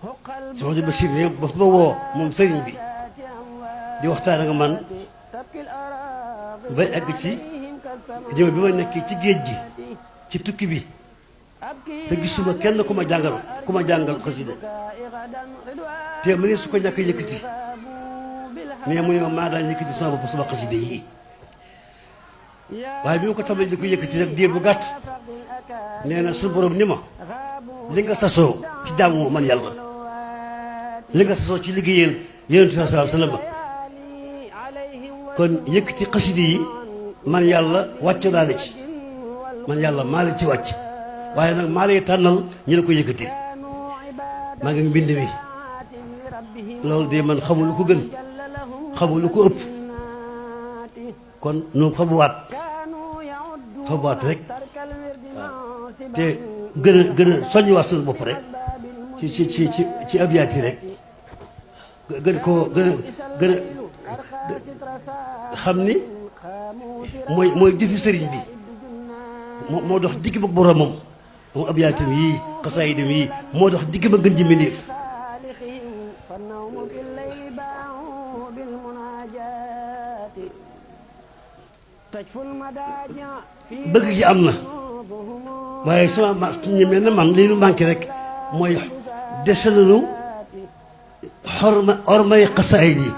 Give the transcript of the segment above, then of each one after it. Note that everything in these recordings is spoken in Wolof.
Cheikh Mouhamadou Bachir ne ba ma woo moom sëriñ bi di waxtaan ak man bay egg ci jëm bi ma nekkee ci géej gi ci tukki bi te gisuma kenn ku ma jàngal xasida te mu ne su ko ñàkk yëkkati mais mu ne ma maa daan yëkkati sama bopp sama xasida yii waaye bi ma ko tàmbalee di ko yëkkati rek diir bu gàtt nee na suñu borom ni ma li nga sasoo ci jaamu man yàlla li nga sasoo ci liggéeyal yonent bi sallallahu alayhi wa sallam kon yëkkati xasida yi man yàlla wàcc naa la ci man yàlla maa la ci wàcc waaye nag maa lay tànnal ñu la ko yëkkati maa ngi mbind mi loolu de man xamul lu ko gën xamul lu ko ëpp kon nu fabuwaat rek waaw te gën a soññiwaat suñu bopp rek ci abyaat yi rek gën a xam ni mooy jëfi sëriñ bi moo dox digg ba boromam moom abiyaatam yii xasaayidam yii moo dox digg ba gën ji mbindéef bëgg gi am na waaye sama ñu mel ne man li ñu manqué rek mooy dese nañu ormay xasaayid yi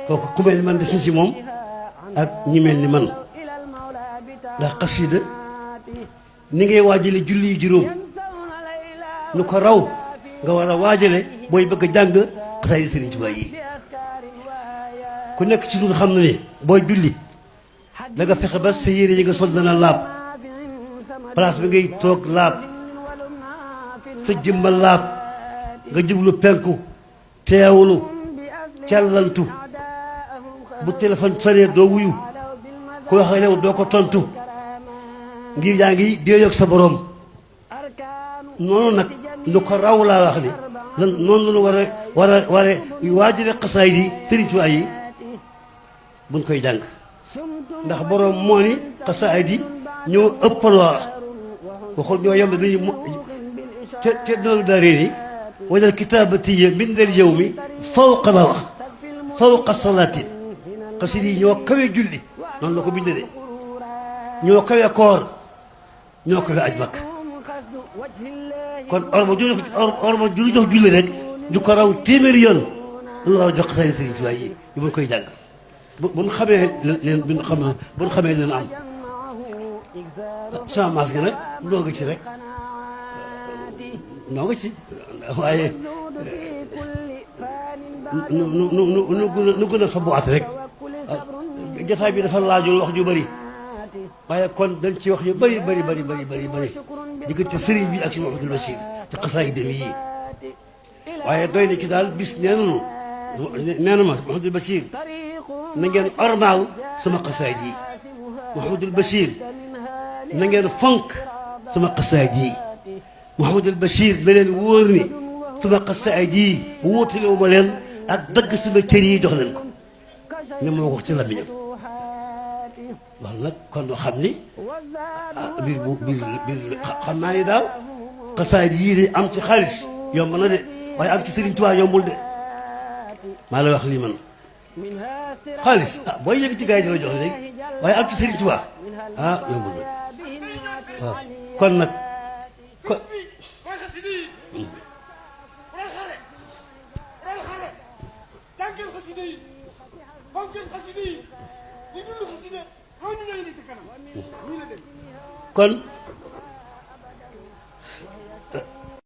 kooku ku mel ni man des na si moom ak ñi mel ni man ndax xasida ni ngay waajale julli yu juróom nu ko raw nga war a waajale booy bëgg a jàng xasaayid Sëriñ Tuubaa yi ku nekk ci ñun xam na ne booy julli da nga fexe ba sa yére yi nga sol dana laab place bi ngay toog laab sa jëmba laab nga jublu penku teewlu callantu bu téléphone sonné doo wuyu ku wax ak yow doo ko tontu ngir yaa ngi déeyoog sa borom noonu nag lu ko raw laa wax ni lan noonu lañu war a waajale xasaayid yi Sëriñ Tuubaa yi buñ koy jàng ndax borom moo ni xasaayid yi ñoo ëpp loola waxul ñoo yem dañuy te dinalu daaree ni wajal kitaabati bindal yow mi fawqa la wax fawqa salaatin xasida yi ñoo kawe julli noonu la ko bindee de ñoo kawe koor ñoo kawe aj makk kon orma ju jox julli rek ñu ko raw téeméeri yoon lu raw jox xasaayid Sëriñ Tuubaa yi yu buñ koy jàng buñ xamee leen buñ xamee leen am sama maas gi nag noo nga ci rek noo nga ci waaye nu gën a fabuwaat rek jataay bi dafa laajul wax ju bëri waaye kon dañ ci wax yu bëri diggante sëriñ bi ak si Mouhamadou Bachir ci xasaayidam yi waaye doy na ci daal bis nee na ma Mouhamadou Bachir na ngeen ormaaw sama xasaayid yi Mouhamadou Bachir na ngeen fonk sama xasaayid yi Mouhamadou Bachir na leen wóor ni sama xasaayid yi wóotalewu ma leen ak dagg sama cër yi jox leen ko ne moo ko wax ci làmmiñam loolu nag kon doo xam ni biir xam naa ni daaw xasaayid yii de am ci xaalis yomb na de waaye am ci Sëriñ Tuubaa yombul de maa la wax lii man xaalis booy yëg ci gars yi di la jox léegi waaye am ci Sëriñ Tuubaa yombul de waaw kon nag kon kon